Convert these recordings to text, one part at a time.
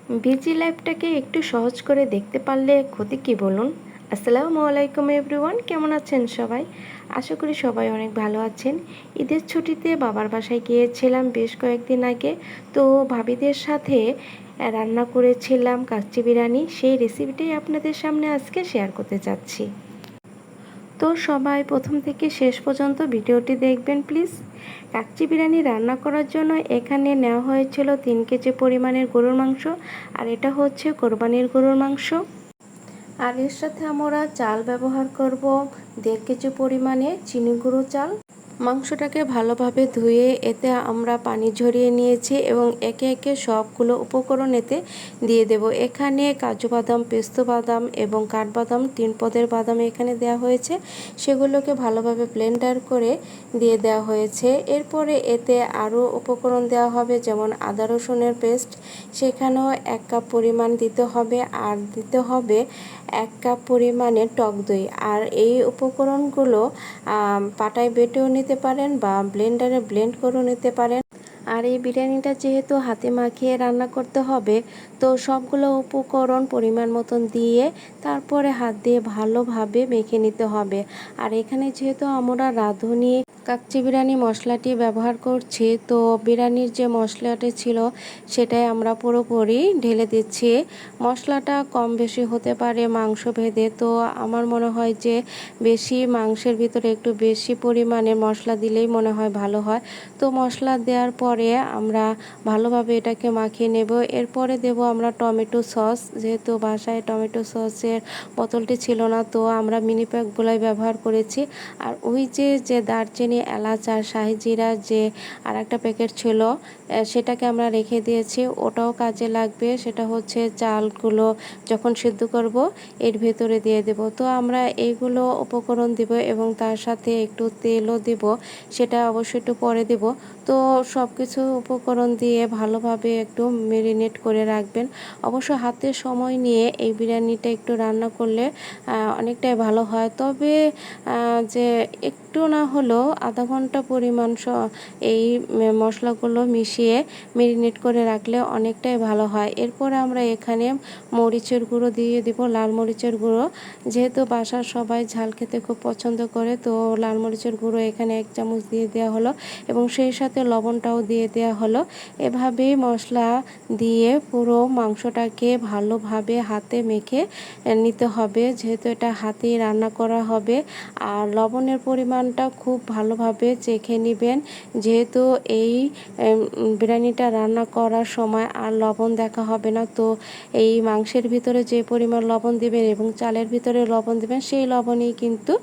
Busy লাইফটাকে একটু সহজ করে দেখতে পারলে ক্ষতি কি বলুন। আসসালামু আলাইকুম এভরিওয়ান, কেমন আছেন সবাই? আশা করি সবাই অনেক ভালো আছেন। ঈদের ছুটিতে বাবার বাসায় গিয়েছিলাম বেশ কয়েকদিন আগে। তো ভাবিদের সাথে রান্না করেছিলাম কাচ্চি বিরিয়ানি। সেই রেসিপিটাই আপনাদের সামনে আজকে শেয়ার করতে চাচ্ছি। তো সবাই প্রথম থেকে শেষ পর্যন্ত ভিডিওটি দেখবেন প্লিজ। কাচ্চি বিরিয়ানি রান্না করার জন্য এখানে নেওয়া হয়েছিল 3 কেজি পরিমাণের গরুর মাংস, আর এটা হচ্ছে কোরবানির গরুর মাংস। আর এর সাথে আমরা চাল ব্যবহার করব 1.5 কেজি পরিমাণে চিনি গুঁড়ো চাল। মাংসটাকে ভালোভাবে ধুয়ে এতে আমরা পানি ঝরিয়ে নিয়েছি এবং একে একে সবগুলো উপকরণ এতে দিয়ে দেব। এখানে কাজু বাদাম, পেস্ত বাদাম এবং কাঠবাদাম 3 পদের বাদাম এখানে দেওয়া হয়েছে, সেগুলোকে ভালোভাবে ব্লেন্ডার করে দিয়ে দেওয়া হয়েছে। এরপরে এতে আরও উপকরণ দেওয়া হবে, যেমন আদা রসুনের পেস্ট, সেখানেও 1 কাপ পরিমাণ দিতে হবে, আর দিতে হবে 1 কাপ পরিমাণে টক দই। আর এই উপকরণগুলো পাটায় বেটেও নিতে পারেন বা ব্লেন্ডারে ব্লেন্ড করেও নিতে পারেন। আর এই বিরিয়ানিটা যেহেতু হাতে মাখিয়ে রান্না করতে হবে, তো সবগুলো উপকরণ পরিমাণ মতন দিয়ে তারপরে হাত দিয়ে ভালোভাবে মেখে নিতে হবে। আর এখানে যেহেতু আমরা রাঁধুনি কাচ্চি বিরিয়ানি মশলাটি ব্যবহার করছি, তো বিরিয়ানির যে মশলাটি ছিল সেটাই আমরা পুরোপুরি ঢেলে দিচ্ছি। মশলাটা কম বেশি হতে পারে মাংস ভেদে, তো আমার মনে হয় যে বেশি মাংসের ভিতরে একটু বেশি পরিমাণে মশলা দিলেই মনে হয় ভালো হয়। তো মশলা দেওয়ার পরে আমরা ভালোভাবে এটাকে মাখিয়ে নেব। এরপরে দেব আমরা টমেটো সস। যেহেতু বাসায় টমেটো সসের বোতলটি ছিল না, তো আমরা মিনি প্যাকগুলোই ব্যবহার করেছি। আর ওই যে দারচিনি, এলাচ আর শাহি জিরা যে আর একটা প্যাকেট ছিল, সেটাকে আমরা রেখে দিয়েছি, ওটাও কাজে লাগবে। সেটা হচ্ছে চালগুলো যখন সিদ্ধ করব এর ভেতরে দিয়ে দেব। তো আমরা এইগুলো উপকরণ দিব এবং তার সাথে একটু তেলও দিব, সেটা অবশ্যই একটু পরে দেব। তো সব কিছু উপকরণ দিয়ে ভালোভাবে একটু মেরিনেট করে রাখবেন। অবশ্য হাতে সময় নিয়ে এই বিরিয়ানিটা একটু রান্না করলে অনেকটাই ভালো হয়। তবে যে একটু না হলেও আধা ঘন্টা পরিমাণ এই মশলাগুলো মিশিয়ে মেরিনেট করে রাখলে অনেকটাই ভালো হয়। এরপরে আমরা এখানে মরিচের গুঁড়ো দিয়ে দিব, লাল মরিচের গুঁড়ো। যেহেতু বাসার সবাই ঝাল খেতে খুব পছন্দ করে, তো লাল মরিচের গুঁড়ো এখানে 1 চামচ দিয়ে দেওয়া হলো এবং সেই সাথে লবণটাও দিয়ে দেওয়া হলো। এভাবেই মশলা দিয়ে পুরো মাংসটাকে ভালোভাবে হাতে মেখে নিতে হবে, যেহেতু এটা হাতেই রান্না করা হবে। আর লবণের পরিমাণটা খুব ভালোভাবে চেখে নেবেন, যেহেতু এই বিরিয়ানিটা রান্না করার সময় আর লবণ দেখা হবে না। তো এই মাংসের ভিতরে যে পরিমাণ লবণ দিবেন এবং চালের ভিতরে লবণ দিবেন, সেই লবণেই কিন্তু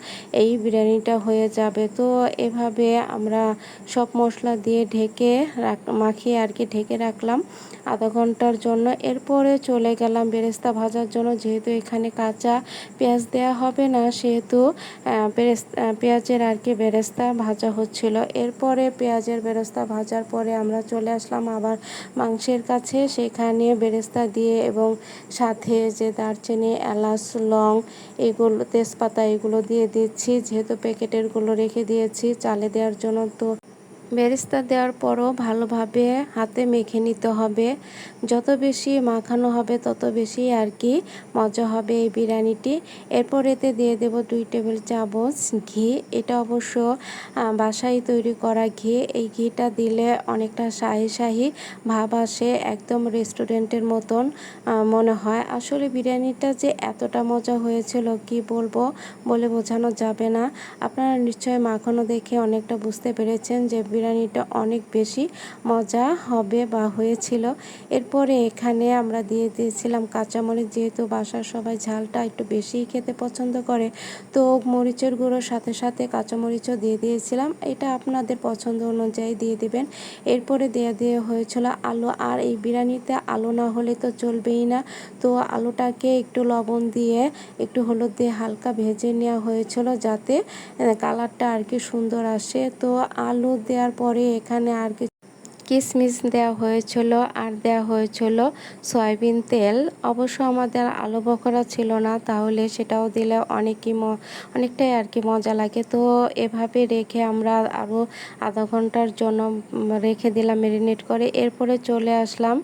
এই বিরিয়ানিটা হয়ে যাবে। তো এভাবে আমরা সব মশলা দিয়ে ঢেকে মাখিয়ে আর কি ঢেকে রাখলাম আধা ঘন্টার জন্য। এরপরে চলে গেলাম বেরেস্তা ভাজার জন্য। যেহেতু এখানে কাঁচা পেঁয়াজ দেওয়া হবে না, সেহেতু পেঁয়াজের আর কি বেরেস্তা ভাজা হচ্ছিল। এরপরে পেঁয়াজের বেরেস্তা ভাজার পরে আমরা চলে আসলাম আবার মাংসের কাছে। সেখানে বেরেস্তা দিয়ে এবং সাথে যে দারচিনি, এলাচ, লং, এগুলো তেজপাতা এগুলো দিয়ে দিচ্ছি, যেহেতু প্যাকেটেরগুলো রেখে দিয়েছি চালে দেওয়ার জন্য। তো বেরেস্তা দেওয়ার পরও ভালোভাবে হাতে মেখে নিতে হবে। যত বেশি মাখানো হবে তত বেশি আর কি মজা হবে এই বিরিয়ানিটি। এরপর এতে দিয়ে দেব 2 টেবিল চামচ ঘি। এটা অবশ্য বাসায় তৈরি করা ঘি। এই ঘিটা দিলে অনেকটা শাহি শাহি ভাব আসে, একদম রেস্টুরেন্টের মতন মনে হয়। আসলে বিরিয়ানিটা যে এতটা মজা হয়েছিল কি বলবো, বলে বোঝানো যাবে না। আপনারা নিশ্চয়ই মাখানো দেখে অনেকটা বুঝতে পেরেছেন যে বিরিয়ানিটা অনেক বেশি মজা হবে বা হয়েছিল। এরপরে এখানে আমরা দিয়ে দিয়েছিলাম কাঁচামরিচ, যেহেতু বাসার সবাই ঝালটা একটু বেশিই খেতে পছন্দ করে, তো মরিচের গুঁড়োর সাথে সাথে কাঁচামরিচও দিয়ে দিয়েছিলাম। এটা আপনাদের পছন্দ অনুযায়ী দিয়ে দিবেন। এরপরে দিয়ে হয়েছিল আলু। আর এই বিরিয়ানিতে আলু না হলে তো চলবেই না, তো আলুটাকে একটু লবণ দিয়ে একটু হলুদ দিয়ে হালকা ভেজে নেওয়া হয়েছিল, যাতে কালারটা আর কি সুন্দর আসে। তো আলু দেওয়ার পরে এখানে আর কি কিশমিশ দেওয়া হয়েছিল আর দেওয়া হয়েছিল সয়াবিন তেল। অবশ্য আমাদের আলু বখরা ছিল না, তাহলে সেটাও দিলে অনেকটাই আর কি মজা লাগে। তো এভাবে রেখে আমরা আরও আধা ঘন্টার জন্য রেখে দিলাম ম্যারিনেট করে। এরপরে চলে আসলাম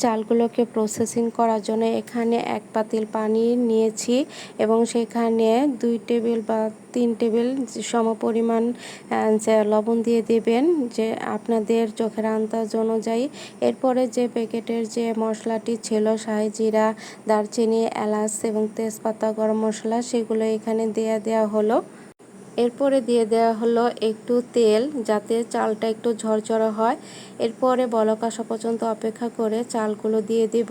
চালগুলোকে প্রসেসিং করার জন্য। এখানে 1 পাতিল পানি নিয়েছি এবং সেখানে 2 টেবিল বা 3 টেবিল সমপরিমাণ লবণ দিয়ে দেবেন, যে আপনাদের চোখের আন্দাজ অনুযায়ী। এরপরে যে প্যাকেটের যে মশলাটি ছিল, শাহি জিরা, দারচিনি, এলাচ এবং তেজপাতা, গরম মশলা, সেগুলো এখানে দেওয়া হলো। এরপরে দিয়ে দেওয়া হলো একটু তেল, যাতে চালটা একটু ঝরঝরা হয়। এরপরে বলক আসা পর্যন্ত অপেক্ষা করে চালগুলো দিয়ে দিব।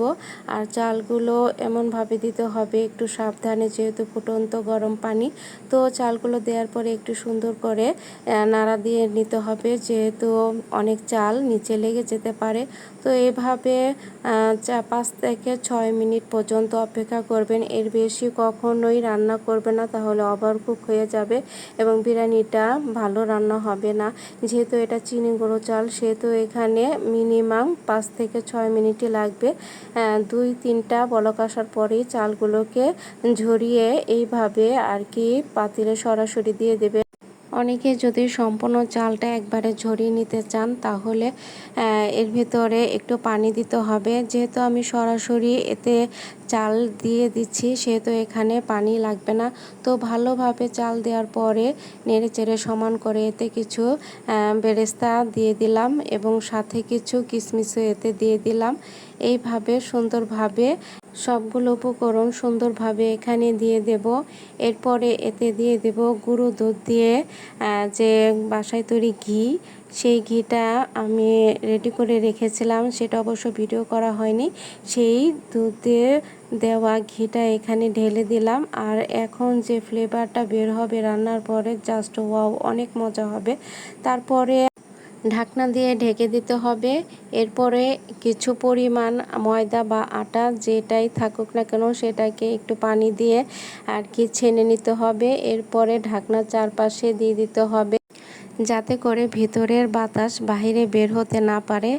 আর চালগুলো এমনভাবে দিতে হবে একটু সাবধানে, যেহেতু ফুটন্ত গরম পানি। তো চালগুলো দেওয়ার পরে একটু সুন্দর করে নাড়া দিয়ে নিতে হবে, যেহেতু অনেক চাল নিচে লেগে যেতে পারে। তো এভাবে 5 থেকে 6 মিনিট পর্যন্ত অপেক্ষা করবেন। এর বেশি কখনোই রান্না করবে না, তাহলে ওভারকুক হয়ে যাবে এবং বিরিয়ানিটা ভালো রান্না হবে না। যেহেতু এটা চিনি গুঁড়ো চাল, সেহেতু এখানে মিনিমাম 5 থেকে 6 মিনিটই লাগবে। 2-3টা বলক আসার পরেই চালগুলোকে ঝরিয়ে এইভাবে আর কি পাতিলে সরাসরি দিয়ে দেবে। অনেকে যদি সম্পূর্ণ চালটা একবারে ঝরিয়ে নিতে চান, তাহলে এর ভিতরে একটু পানি দিতে হবে। যেহেতু আমি সরাসরি এতে চাল দিয়ে দিচ্ছি, সেহেতু এখানে পানি লাগবে না। তো ভালোভাবে চাল দেওয়ার পরে নেড়েচেড়ে সমান করে এতে কিছু বেরেস্তা দিয়ে দিলাম এবং সাথে কিছু কিশমিশও এতে দিয়ে দিলাম। এইভাবে সুন্দরভাবে সবগুলো উপকরণ সুন্দরভাবে এখানে দিয়ে দেব। এরপরে এতে দিয়ে দেব গুঁড়ো দুধ দিয়ে যে বাসায় তৈরি ঘি, সেই ঘিটা আমি রেডি করে রেখেছিলাম, সেটা অবশ্য ভিডিও করা হয়নি। সেই দুধে দেওয়া ঘিটা এখানে ঢেলে দিলাম। আর এখন যে ফ্লেভারটা বের হবে রান্নার পরে, জাস্ট ওয়াও, অনেক মজা হবে। তারপরে ঢাকনা দিয়ে ঢেকে দিতে হবে। এরপরে কিছু পরিমাণ ময়দা বা আটা যেটাই থাকুক না কেন, সেটাকে একটু পানি দিয়ে আর কি ছেনে নিতে হবে। এরপরে ঢাকনার চারপাশে দিয়ে দিতে হবে, যাতে করে ভিতরের বাতাস বাহিরে বের হতে না পারে।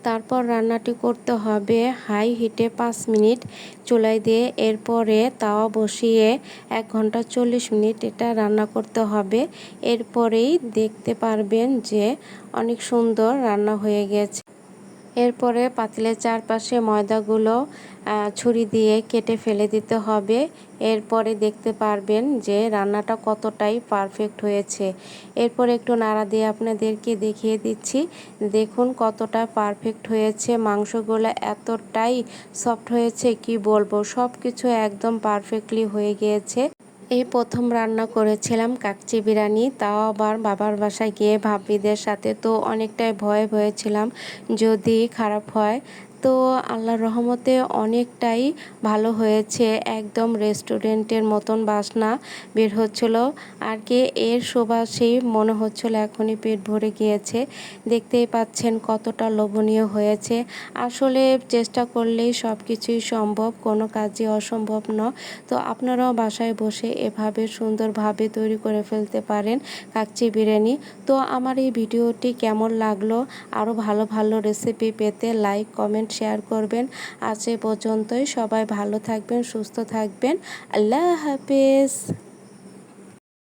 তারপর রান্নাটি করতে হবে হাই হিটে 5 মিনিট চুলায় দিয়ে। এরপরে তাওয়া বসিয়ে 1 ঘন্টা 40 মিনিট এটা রান্না করতে হবে। এরপরেই দেখতে পারবেন যে অনেক সুন্দর রান্না হয়ে গেছে। এরপরে পাতিলের চারপাশে ময়দাগুলো ছুরি দিয়ে কেটে ফেলে দিতে হবে। এরপরে দেখতে পারবেন যে রান্নাটা কতটাই পারফেক্ট হয়েছে। এরপর একটু নাড়া দিয়ে আপনাদেরকে দেখিয়ে দিচ্ছি, দেখুন কতটা পারফেক্ট হয়েছে। মাংসগুলো এতটাই সফট হয়েছে, কি বলবো, সব কিছু একদম পারফেক্টলি হয়ে গিয়েছে। এই প্রথম রান্না করেছিলাম কাচ্চি বিরিয়ানি, তাও আবার বাবার বাসায় গিয়ে ভাবিদের সাথে। তো অনেকটাই ভয়ে ছিলাম যদি খারাপ হয়। তো আল্লাহর রহমতে অনেকটাই ভালো হয়েছে। একদম রেস্টুরেন্টের মতন বাসনা বের হচ্ছিল আর কি। এর সুবাসেই মনে হচ্ছিল এখনই পেট ভরে গিয়েছে। দেখতেই পাচ্ছেন কতটা লোভনীয় হয়েছে। আসলে চেষ্টা করলেই সব কিছুই সম্ভব, কোনো কাজই অসম্ভব নয়। তো আপনারাও বাসায় বসে এভাবে সুন্দরভাবে তৈরি করে ফেলতে পারেন কাচ্চি বিরিয়ানি। তো আমার এই ভিডিওটি কেমন লাগলো, আরও ভালো রেসিপি পেতে লাইক, কমেন্ট, শেয়ার করবেন। আজ এ পর্যন্তই। সবাই ভালো থাকবেন, সুস্থ থাকবেন। আল্লাহ হাফেজ।